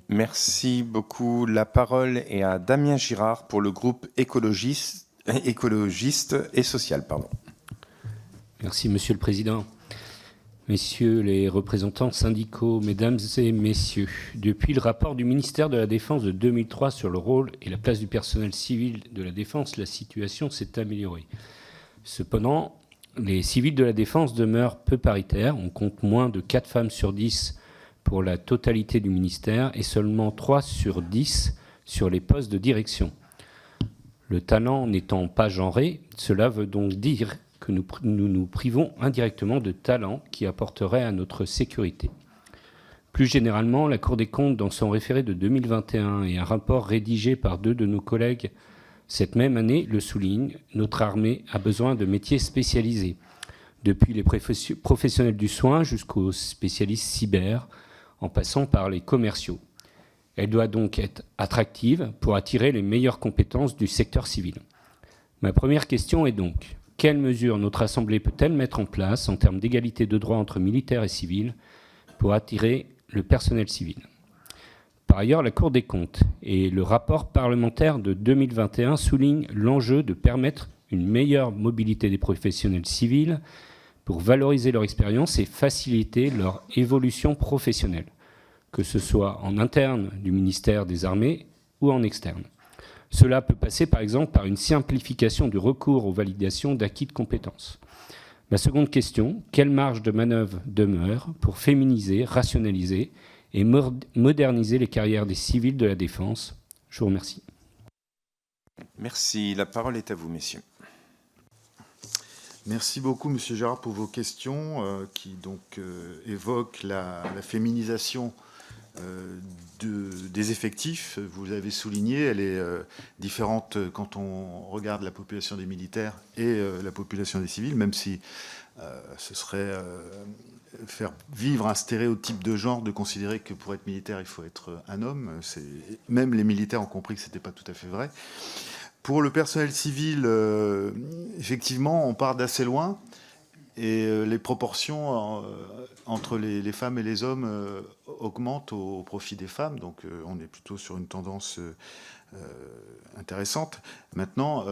Merci beaucoup. La parole est à Damien Girard pour le groupe écologiste et social. Pardon. Merci, Monsieur le Président. Messieurs les représentants syndicaux, mesdames et messieurs, depuis le rapport du ministère de la Défense de 2003 sur le rôle et la place du personnel civil de la Défense, la situation s'est améliorée. Cependant, les civils de la Défense demeurent peu paritaires. On compte moins de 4 femmes sur 10 pour la totalité du ministère et seulement 3 sur 10 sur les postes de direction. Le talent n'étant pas genré, cela veut donc dire que nous nous privons indirectement de talents qui apporteraient à notre sécurité. Plus généralement, la Cour des comptes, dans son référé de 2021 et un rapport rédigé par 2 de nos collègues cette même année, le souligne, notre armée a besoin de métiers spécialisés, depuis les professionnels du soin jusqu'aux spécialistes cyber, en passant par les commerciaux. Elle doit donc être attractive pour attirer les meilleures compétences du secteur civil. Ma première question est donc, quelles mesures notre Assemblée peut-elle mettre en place en termes d'égalité de droits entre militaires et civils pour attirer le personnel civil ? Par ailleurs, la Cour des comptes et le rapport parlementaire de 2021 soulignent l'enjeu de permettre une meilleure mobilité des professionnels civils pour valoriser leur expérience et faciliter leur évolution professionnelle, que ce soit en interne du ministère des Armées ou en externe. Cela peut passer par exemple par une simplification du recours aux validations d'acquis de compétences. Ma seconde question, quelle marge de manœuvre demeure pour féminiser, rationaliser et moderniser les carrières des civils de la Défense ? Je vous remercie. Merci. La parole est à vous, messieurs. Merci beaucoup, Monsieur Girard, pour vos questions qui donc évoquent la féminisation des effectifs. Vous l'avez souligné, elle est différente quand on regarde la population des militaires et la population des civils, même si ce serait faire vivre un stéréotype de genre de considérer que pour être militaire, il faut être un homme. Même les militaires ont compris que ce n'était pas tout à fait vrai. Pour le personnel civil, effectivement, on part d'assez loin. Et les proportions entre les femmes et les hommes augmentent au profit des femmes. Donc on est plutôt sur une tendance intéressante. Maintenant,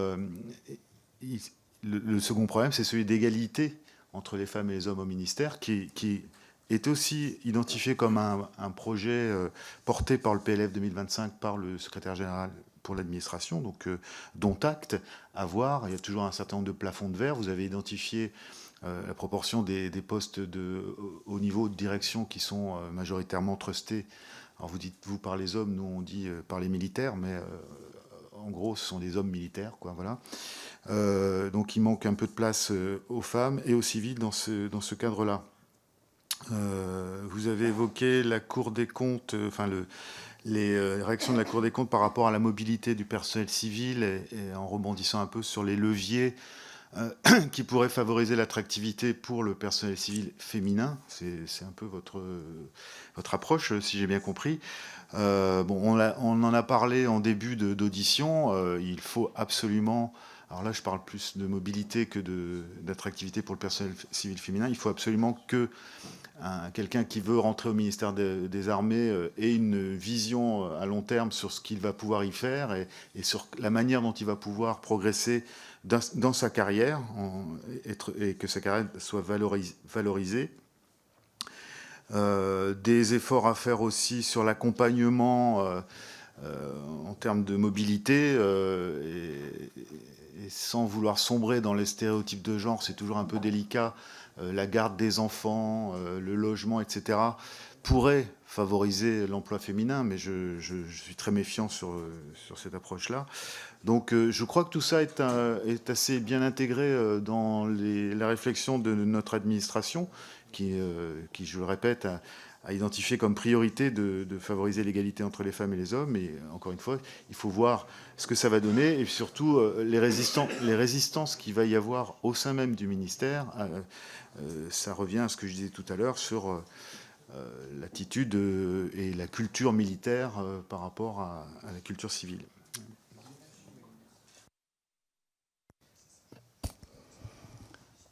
le second problème, c'est celui d'égalité entre les femmes et les hommes au ministère, qui est aussi identifié comme un projet porté par le PLF 2025 par le secrétaire général pour l'administration, donc dont acte à voir. Il y a toujours un certain nombre de plafonds de verre. Vous avez identifié la proportion des postes au niveau de direction qui sont majoritairement trustés. Alors vous dites vous par les hommes, nous on dit par les militaires, mais en gros ce sont des hommes militaires, quoi, voilà. Donc il manque un peu de place aux femmes et aux civils dans ce cadre-là. Vous avez évoqué la Cour des comptes, les réactions de la Cour des comptes par rapport à la mobilité du personnel civil et en rebondissant un peu sur les leviers qui pourrait favoriser l'attractivité pour le personnel civil féminin. C'est un peu votre approche, si j'ai bien compris. On en a parlé en début d'audition. Il faut absolument, alors là je parle plus de mobilité que d'attractivité pour le personnel civil féminin, il faut absolument que quelqu'un qui veut rentrer au ministère des Armées ait une vision à long terme sur ce qu'il va pouvoir y faire et sur la manière dont il va pouvoir progresser dans sa carrière et que sa carrière soit valorisée. Des efforts à faire aussi sur l'accompagnement en termes de mobilité et sans vouloir sombrer dans les stéréotypes de genre, c'est toujours un peu délicat. La garde des enfants, le logement, etc., pourrait favoriser l'emploi féminin, mais je suis très méfiant sur cette approche-là. Donc je crois que tout ça est assez bien intégré dans la réflexion de notre administration, qui je le répète, a identifié comme priorité de favoriser l'égalité entre les femmes et les hommes. Et encore une fois, il faut voir ce que ça va donner et surtout les résistances qu'il va y avoir au sein même du ministère. Ça revient à ce que je disais tout à l'heure sur l'attitude et la culture militaire par rapport à la culture civile.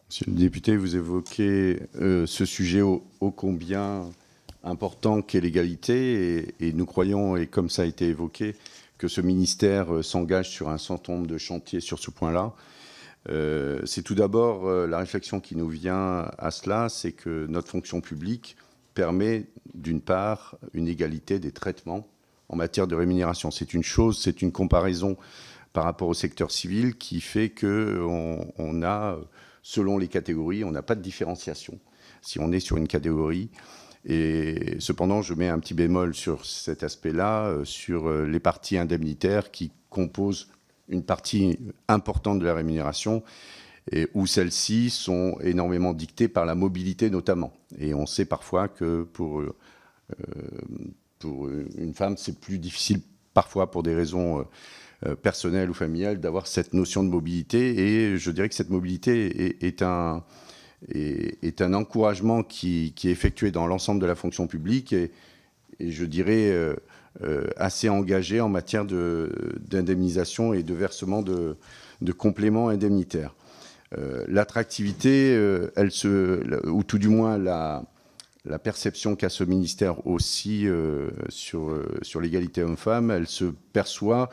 Monsieur le député, vous évoquez ce sujet ô combien important qu'est l'égalité, et nous croyons, et comme ça a été évoqué, que ce ministère s'engage sur un certain nombre de chantiers sur ce point-là. C'est tout d'abord la réflexion qui nous vient à cela, c'est que notre fonction publique permet d'une part une égalité des traitements en matière de rémunération. C'est une chose, c'est une comparaison par rapport au secteur civil qui fait qu'on a, selon les catégories, on n'a pas de différenciation si on est sur une catégorie. Et cependant, je mets un petit bémol sur cet aspect-là, sur les parties indemnitaires qui composent une partie importante de la rémunération, et où celles-ci sont énormément dictées par la mobilité notamment. Et on sait parfois que pour une femme, c'est plus difficile parfois pour des raisons personnelles ou familiales d'avoir cette notion de mobilité. Et je dirais que cette mobilité est un encouragement qui est effectué dans l'ensemble de la fonction publique et je dirais assez engagé en matière d'indemnisation et de versement de compléments indemnitaires. L'attractivité, ou tout du moins la perception qu'a ce ministère aussi sur l'égalité homme-femme, elle se perçoit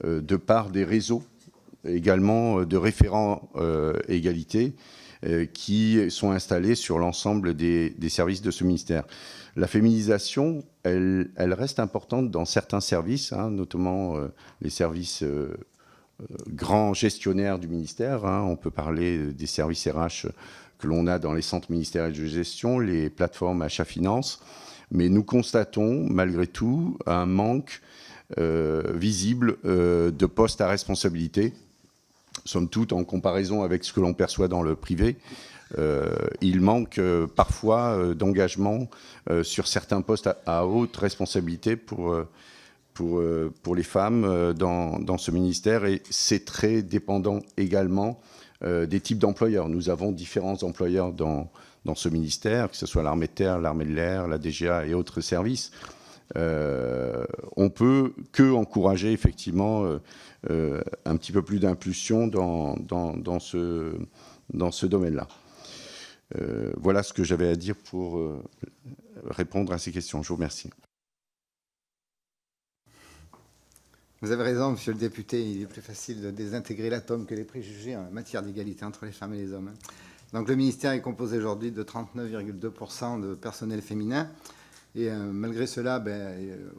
de par des réseaux également de référents égalité qui sont installés sur l'ensemble des services de ce ministère. La féminisation, elle reste importante dans certains services, notamment les services grands gestionnaires du ministère. On peut parler des services RH que l'on a dans les centres ministériels de gestion, les plateformes achat finance. Mais nous constatons, malgré tout, un manque visible de postes à responsabilité. Somme toute, en comparaison avec ce que l'on perçoit dans le privé, il manque parfois d'engagement sur certains postes à haute responsabilité pour les femmes dans ce ministère. Et c'est très dépendant également des types d'employeurs. Nous avons différents employeurs dans ce ministère, que ce soit l'armée de terre, l'armée de l'air, la DGA et autres services. On peut que encourager effectivement un petit peu plus d'impulsion dans ce domaine-là. Voilà ce que j'avais à dire pour répondre à ces questions. Je vous remercie. Vous avez raison, monsieur le député, il est plus facile de désintégrer l'atome que les préjugés en matière d'égalité entre les femmes et les hommes. Donc le ministère est composé aujourd'hui de 39,2% de personnel féminin. Et malgré cela,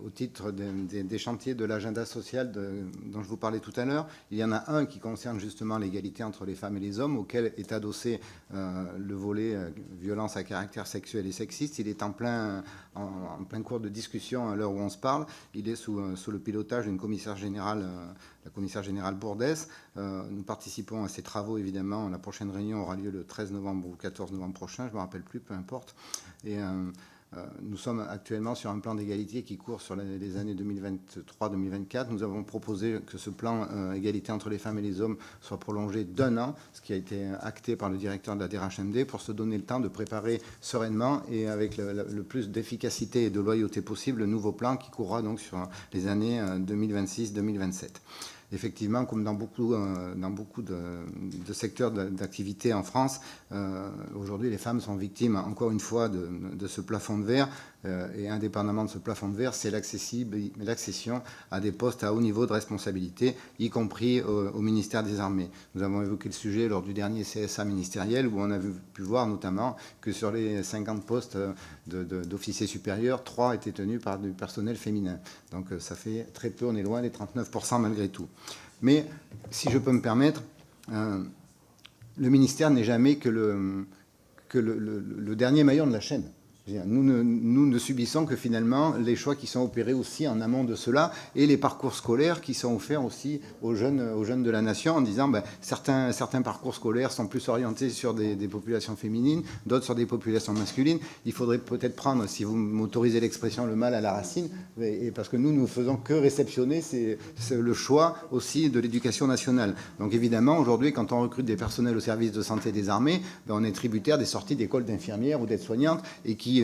au titre des chantiers de l'agenda social dont je vous parlais tout à l'heure, il y en a un qui concerne justement l'égalité entre les femmes et les hommes, auquel est adossé le volet violence à caractère sexuel et sexiste. Il est en plein cours de discussion à l'heure où on se parle. Il est sous le pilotage d'une commissaire générale, la commissaire générale Bourdès. Nous participons à ces travaux, évidemment. La prochaine réunion aura lieu le 13 novembre ou 14 novembre prochain, je ne me rappelle plus, peu importe. Et nous sommes actuellement sur un plan d'égalité qui court sur les années 2023-2024. Nous avons proposé que ce plan égalité entre les femmes et les hommes soit prolongé d'1 an, ce qui a été acté par le directeur de la DRHMD, pour se donner le temps de préparer sereinement et avec le plus d'efficacité et de loyauté possible le nouveau plan qui courra donc sur les années 2026-2027. Effectivement, comme dans beaucoup de secteurs d'activité en France, aujourd'hui, les femmes sont victimes, encore une fois, de ce plafond de verre. Et indépendamment de ce plafond de verre, c'est l'accession à des postes à haut niveau de responsabilité, y compris au ministère des Armées. Nous avons évoqué le sujet lors du dernier CSA ministériel, où on a pu voir notamment que sur les 50 postes d'officiers supérieurs, 3 étaient tenus par du personnel féminin. Donc ça fait très peu, on est loin des 39% malgré tout. Mais si je peux me permettre, le ministère n'est jamais que le dernier maillon de la chaîne. Nous ne subissons que finalement les choix qui sont opérés aussi en amont de cela et les parcours scolaires qui sont offerts aussi aux jeunes de la nation en disant certains parcours scolaires sont plus orientés sur des populations féminines, d'autres sur des populations masculines. Il faudrait peut-être prendre, si vous m'autorisez l'expression, le mal à la racine, et parce que nous ne faisons que réceptionner c'est le choix aussi de l'éducation nationale. Donc évidemment, aujourd'hui, quand on recrute des personnels au service de santé des armées, on est tributaire des sorties d'écoles d'infirmières ou d'aides-soignantes et qui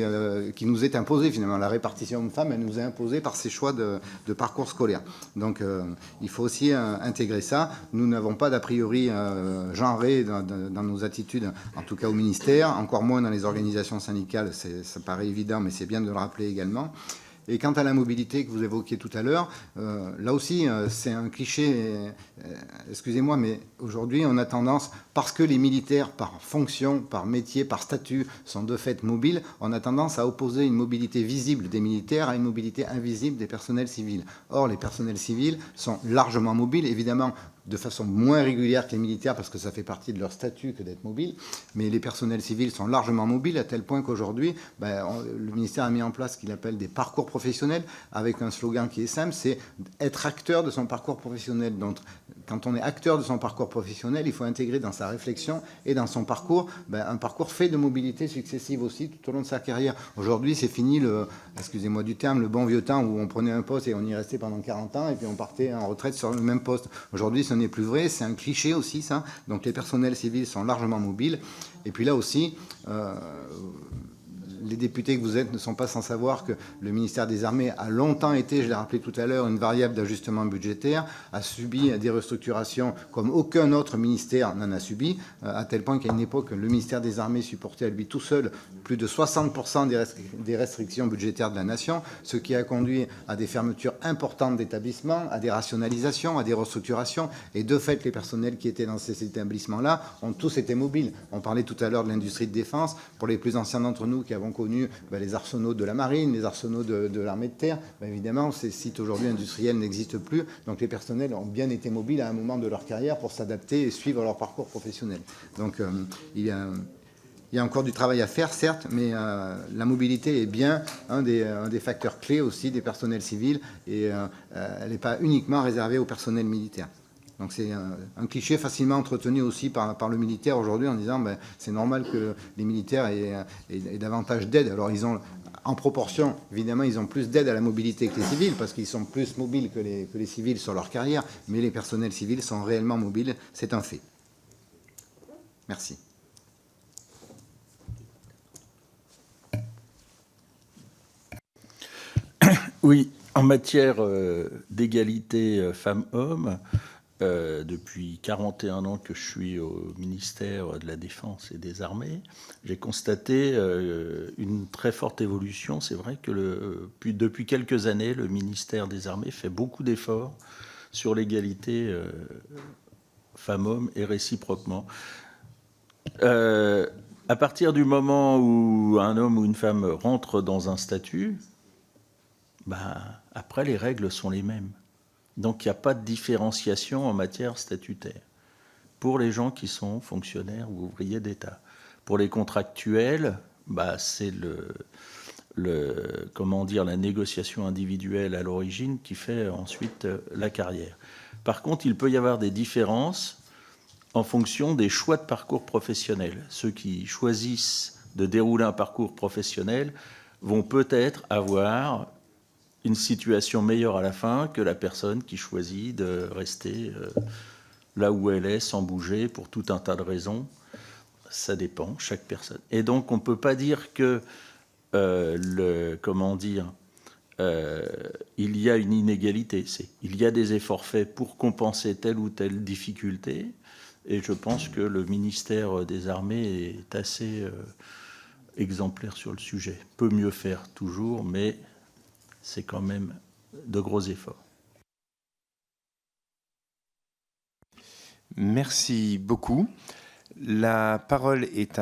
qui nous est imposée finalement. La répartition hommes-femmes, elle nous est imposée par ces choix de parcours scolaire. Donc il faut aussi intégrer ça. Nous n'avons pas d'a priori genré dans nos attitudes, en tout cas au ministère, encore moins dans les organisations syndicales, ça paraît évident, mais c'est bien de le rappeler également. Et quant à la mobilité que vous évoquiez tout à l'heure, là aussi, c'est un cliché, excusez-moi, mais aujourd'hui, on a tendance, parce que les militaires, par fonction, par métier, par statut, sont de fait mobiles, on a tendance à opposer une mobilité visible des militaires à une mobilité invisible des personnels civils. Or, les personnels civils sont largement mobiles, évidemment, de façon moins régulière que les militaires, parce que ça fait partie de leur statut que d'être mobile, mais les personnels civils sont largement mobiles, à tel point qu'aujourd'hui, le ministère a mis en place ce qu'il appelle des parcours professionnels, avec un slogan qui est simple, c'est être acteur de son parcours professionnel. Donc, quand on est acteur de son parcours professionnel, il faut intégrer dans sa réflexion et dans son parcours, un parcours fait de mobilité successive aussi, tout au long de sa carrière. Aujourd'hui, c'est fini, excusez-moi du terme, le bon vieux temps où on prenait un poste et on y restait pendant 40 ans, et puis on partait en retraite sur le même poste. Aujourd'hui, ce n'est plus vrai, c'est un cliché aussi, ça. Donc les personnels civils sont largement mobiles. Et puis là aussi, les députés que vous êtes ne sont pas sans savoir que le ministère des Armées a longtemps été, je l'ai rappelé tout à l'heure, une variable d'ajustement budgétaire, a subi des restructurations comme aucun autre ministère n'en a subi, à tel point qu'à une époque, le ministère des Armées supportait à lui tout seul plus de 60% des restrictions budgétaires de la nation, ce qui a conduit à des fermetures importantes d'établissements, à des rationalisations, à des restructurations, et de fait, les personnels qui étaient dans ces établissements-là ont tous été mobiles. On parlait tout à l'heure de l'industrie de défense. Pour les plus anciens d'entre nous qui avons connu les arsenaux de la marine, les arsenaux de l'armée de terre, évidemment, ces sites aujourd'hui industriels n'existent plus. Donc les personnels ont bien été mobiles à un moment de leur carrière pour s'adapter et suivre leur parcours professionnel. Donc il y a encore du travail à faire, certes, mais la mobilité est bien un des facteurs clés aussi des personnels civils, et elle n'est pas uniquement réservée au personnel militaire. Donc c'est un cliché facilement entretenu aussi par le militaire aujourd'hui, en disant c'est normal que les militaires aient davantage d'aide. Alors ils ont, en proportion, évidemment, ils ont plus d'aide à la mobilité que les civils, parce qu'ils sont plus mobiles que les civils sur leur carrière, mais les personnels civils sont réellement mobiles, c'est un fait. Merci. Oui, en matière d'égalité femmes-hommes, depuis 41 ans que je suis au ministère de la Défense et des Armées, j'ai constaté une très forte évolution. C'est vrai que depuis quelques années, le ministère des Armées fait beaucoup d'efforts sur l'égalité femmes-hommes et réciproquement. À partir du moment où un homme ou une femme rentre dans un statut, après les règles sont les mêmes. Donc il n'y a pas de différenciation en matière statutaire pour les gens qui sont fonctionnaires ou ouvriers d'État. Pour les contractuels, c'est la négociation individuelle à l'origine qui fait ensuite la carrière. Par contre, il peut y avoir des différences en fonction des choix de parcours professionnel. Ceux qui choisissent de dérouler un parcours professionnel vont peut-être avoir une situation meilleure à la fin que la personne qui choisit de rester là où elle est sans bouger pour tout un tas de raisons. Ça dépend, chaque personne. Et donc on ne peut pas dire que il y a une inégalité. Il y a des efforts faits pour compenser telle ou telle difficulté, et je pense que le ministère des Armées est assez exemplaire sur le sujet. Peut mieux faire toujours, mais c'est quand même de gros efforts. Merci beaucoup. La parole est à